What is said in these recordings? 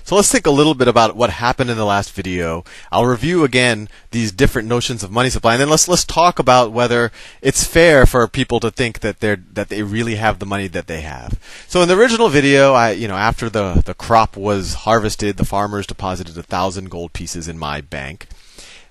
So let's think a little bit about what happened in the last video. I'll review again these different notions of money supply, and then let's talk about whether it's fair for people to think that they really have the money that they have. So in the original video, after the crop was harvested, the farmers deposited 1,000 gold pieces in my bank.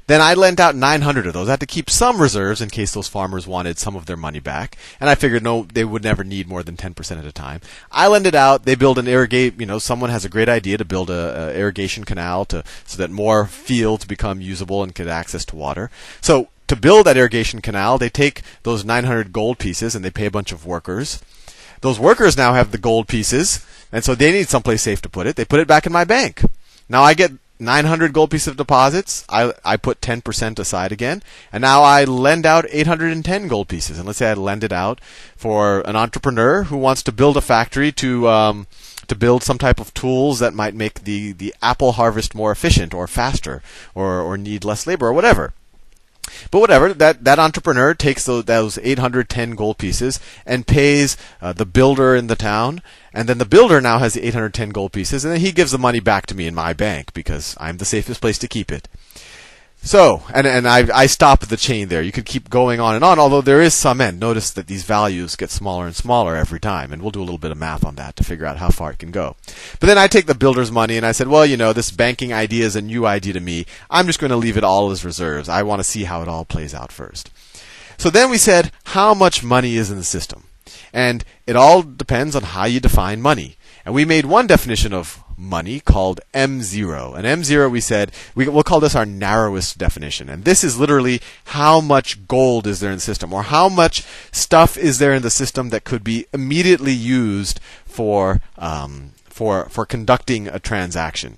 Then I lent out 900 of those. I had to keep some reserves in case those farmers wanted some of their money back. And I figured, no, they would never need more than 10% at a time. I lend it out. They build an someone has a great idea to build a irrigation canal so that more fields become usable and get access to water. So to build that irrigation canal, they take those 900 gold pieces and they pay a bunch of workers. Those workers now have the gold pieces, and so they need someplace safe to put it. They put it back in my bank. Now I get 900 gold pieces of deposits. I put 10% aside again, and now I lend out 810 gold pieces. And let's say I lend it out for an entrepreneur who wants to build a factory to build some type of tools that might make the apple harvest more efficient or faster or need less labor or whatever. But whatever, that entrepreneur takes those 810 gold pieces and pays the builder in the town, and then the builder now has the 810 gold pieces, and then he gives the money back to me in my bank because I'm the safest place to keep it. So, and I stop the chain there. You could keep going on, although there is some end. Notice that these values get smaller and smaller every time, and we'll do a little bit of math on that to figure out how far it can go. But then I take the builder's money, and I said, well, this banking idea is a new idea to me. I'm just going to leave it all as reserves. I want to see how it all plays out first. So then we said, how much money is in the system? And it all depends on how you define money. And we made one definition of money called M0. And M0, we said, we'll call this our narrowest definition. And this is literally how much gold is there in the system, or how much stuff is there in the system that could be immediately used for conducting a transaction.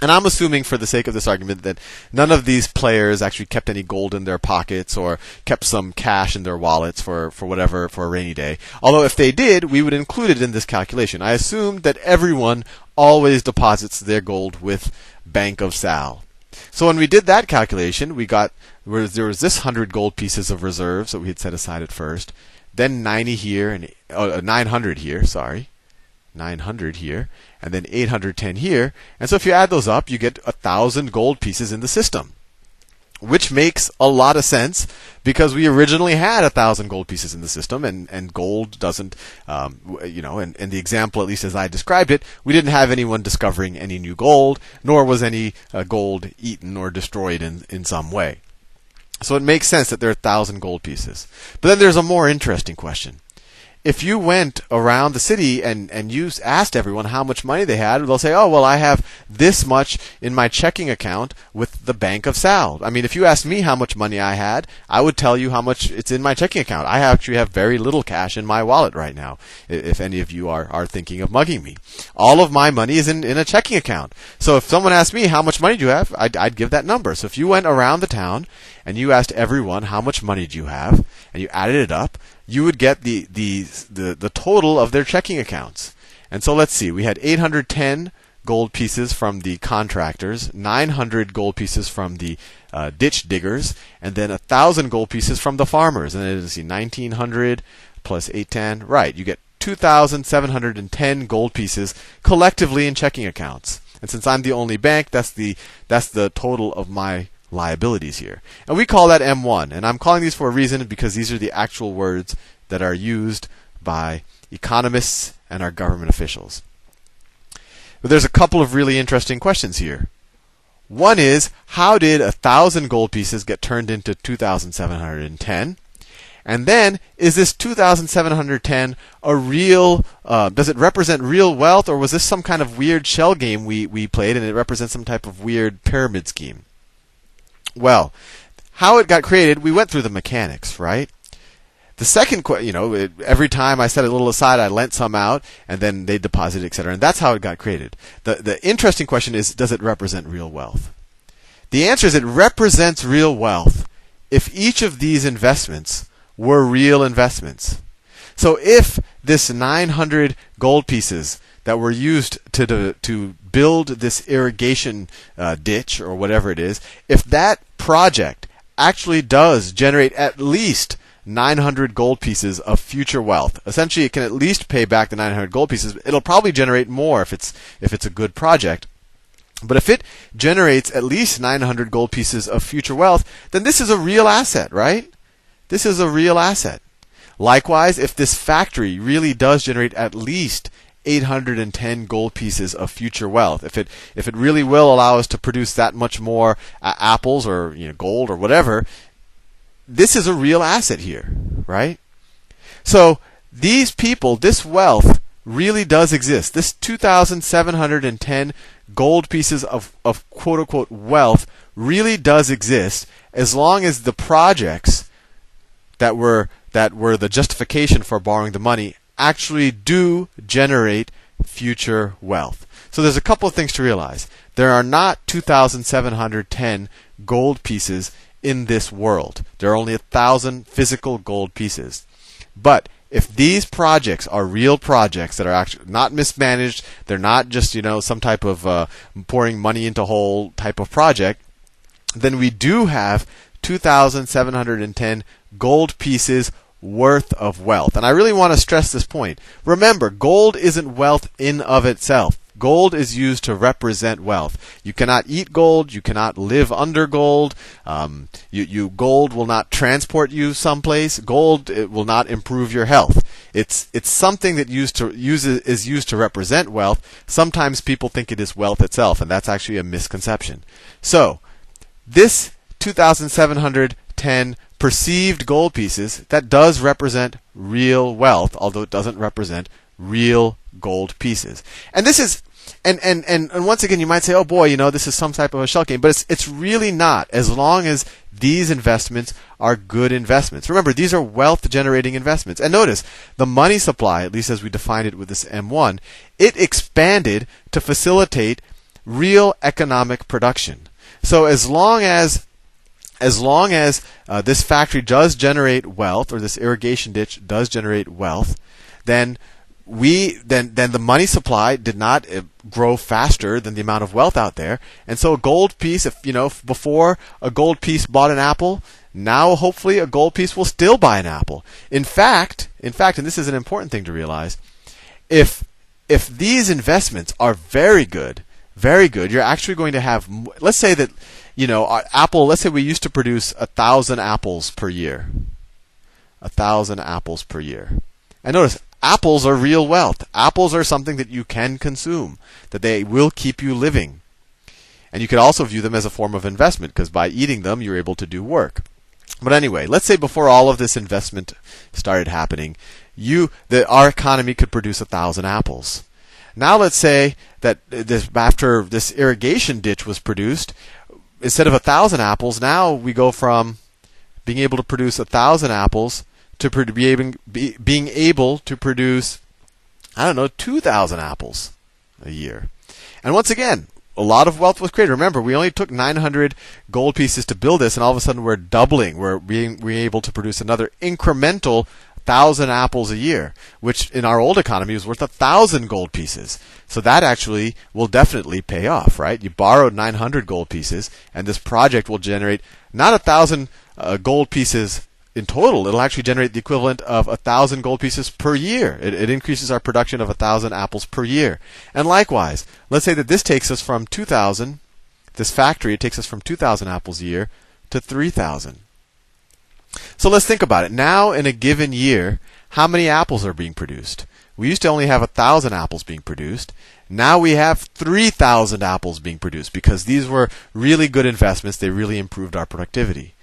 And I'm assuming, for the sake of this argument, that none of these players actually kept any gold in their pockets or kept some cash in their wallets for a rainy day. Although if they did, we would include it in this calculation. I assumed that everyone always deposits their gold with Bank of Sal. So when we did that calculation, there was this 100 gold pieces of reserves that we had set aside at first, then 90 here and 900 here, 900 here, and then 810 here. And so if you add those up, you get 1,000 gold pieces in the system, which makes a lot of sense because we originally had 1,000 gold pieces in the system, and gold doesn't, in the example, at least as I described it, we didn't have anyone discovering any new gold, nor was any gold eaten or destroyed in some way. So it makes sense that there are 1,000 gold pieces. But then there's a more interesting question. If you went around the city and you asked everyone how much money they had, they'll say, oh, well, I have this much in my checking account with the Bank of Sal. I mean, if you asked me how much money I had, I would tell you how much it's in my checking account. I actually have very little cash in my wallet right now, if any of you are thinking of mugging me. All of my money is in a checking account. So if someone asked me how much money do you have, I'd give that number. So if you went around the town and you asked everyone how much money do you have, and you added it up, you would get the total of their checking accounts. And so let's see, we had 810 gold pieces from the contractors, 900 gold pieces from the ditch diggers, and then 1,000 gold pieces from the farmers. And then let's see, 1,900 plus 810, right? You get 2,710 gold pieces collectively in checking accounts. And since I'm the only bank, that's the total of my liabilities here. And we call that M1. And I'm calling these for a reason, because these are the actual words that are used by economists and our government officials. But there's a couple of really interesting questions here. One is, how did 1,000 gold pieces get turned into 2,710? And then, is this 2,710 a real, does it represent real wealth, or was this some kind of weird shell game we played and it represents some type of weird pyramid scheme? Well, how it got created, we went through the mechanics, right? The second, every time I set a little aside, I lent some out, and then they deposited, etc. And that's how it got created. The interesting question is, does it represent real wealth? The answer is it represents real wealth if each of these investments were real investments. So if this 900 gold pieces that were used to build this irrigation ditch or whatever it is, if that project actually does generate at least 900 gold pieces of future wealth. Essentially, it can at least pay back the 900 gold pieces. It'll probably generate more if it's a good project. But if it generates at least 900 gold pieces of future wealth, then this is a real asset, right? This is a real asset. Likewise, if this factory really does generate at least 810 gold pieces of future wealth, if it really will allow us to produce that much more apples or gold or whatever, this is a real asset here, right? So these people, this wealth really does exist. This 2,710 gold pieces of quote unquote wealth really does exist, as long as the projects that were the justification for borrowing the money actually do generate future wealth. So there's a couple of things to realize. There are not 2,710 gold pieces in this world. There are only 1,000 physical gold pieces. But if these projects are real projects that are actually not mismanaged, they're not just some type of pouring money into hole type of project, then we do have 2,710 gold pieces worth of wealth. And I really want to stress this point. Remember, gold isn't wealth in of itself. Gold is used to represent wealth. You cannot eat gold. You cannot live under gold. Gold will not transport you someplace. Gold, it will not improve your health. It's something that is used to represent wealth. Sometimes people think it is wealth itself, and that's actually a misconception. So this 2,710 perceived gold pieces, that does represent real wealth, although it doesn't represent real gold pieces. And this is and once again, you might say, oh boy, this is some type of a shell game, but it's really not, as long as these investments are good investments. Remember, these are wealth generating investments. And notice, the money supply, at least as we defined it with this M1, it expanded to facilitate real economic production. So as long as this factory does generate wealth, or this irrigation ditch does generate wealth, then the money supply did not grow faster than the amount of wealth out there. And so a gold piece, if before a gold piece bought an apple, now hopefully a gold piece will still buy an apple. In fact, and this is an important thing to realize, if these investments are very good, you're actually going to have, let's say that Apple, let's say we used to produce 1,000 apples per year. 1,000 apples per year. And notice, apples are real wealth. Apples are something that you can consume, that they will keep you living. And you could also view them as a form of investment, because by eating them, you're able to do work. But anyway, let's say before all of this investment started happening, our economy could produce 1,000 apples. Now let's say that after this irrigation ditch was produced, instead of 1,000 apples, now we go from being able to produce 1,000 apples to being able to produce, 2,000 apples a year. And once again, a lot of wealth was created. Remember, we only took 900 gold pieces to build this, and all of a sudden we're doubling. We're able to produce another incremental 1,000 apples a year, which in our old economy was worth 1,000 gold pieces. So that actually will definitely pay off, right? You borrowed 900 gold pieces, and this project will generate not 1,000 gold pieces in total. It'll actually generate the equivalent of 1,000 gold pieces per year. It increases our production of 1,000 apples per year. And likewise, let's say that this takes us from 2,000, this factory, it takes us from 2,000 apples a year to 3,000. So let's think about it. Now, in a given year, how many apples are being produced? We used to only have 1,000 apples being produced. Now we have 3,000 apples being produced, because these were really good investments. They really improved our productivity.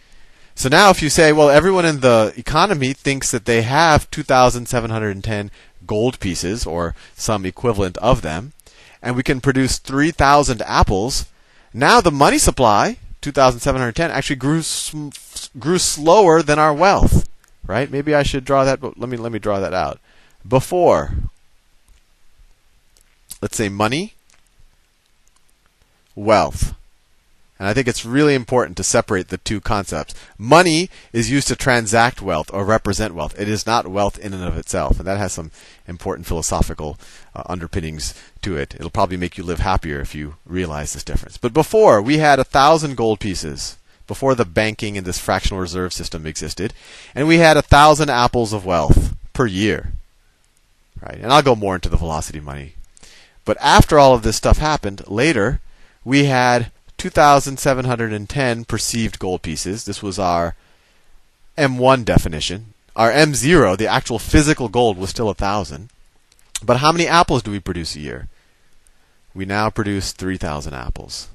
So now if you say, well, everyone in the economy thinks that they have 2,710 gold pieces, or some equivalent of them, and we can produce 3,000 apples, now the money supply, 2,710, actually grew slower than our wealth, right? Maybe I should draw that, but let me draw that out. Before, let's say money, wealth. And I think it's really important to separate the two concepts. Money is used to transact wealth or represent wealth. It is not wealth in and of itself. And that has some important philosophical underpinnings to it. It'll probably make you live happier if you realize this difference. But before, we had 1,000 gold pieces before the banking and this fractional reserve system existed, and we had 1,000 apples of wealth per year. Right? And I'll go more into the velocity money. But after all of this stuff happened, later, we had 2,710 perceived gold pieces. This was our M1 definition. Our M0, the actual physical gold, was still 1,000. But how many apples do we produce a year? We now produce 3,000 apples.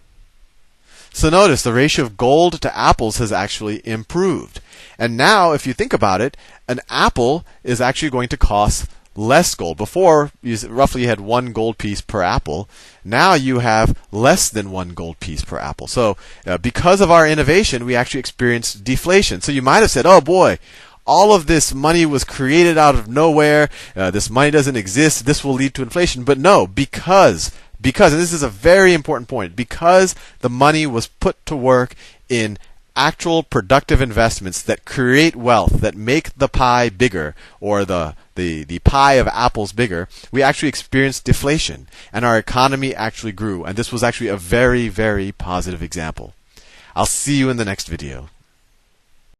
So notice the ratio of gold to apples has actually improved. And now, if you think about it, an apple is actually going to cost less gold. Before, you roughly had 1 gold piece per apple. Now you have less than 1 gold piece per apple. So because of our innovation, we actually experienced deflation. So you might have said, oh boy, all of this money was created out of nowhere. This money doesn't exist. This will lead to inflation. But no, because, and this is a very important point, because the money was put to work in actual productive investments that create wealth, that make the pie bigger, or the pie of apples bigger, we actually experienced deflation, and our economy actually grew. And this was actually a very, very positive example. I'll see you in the next video.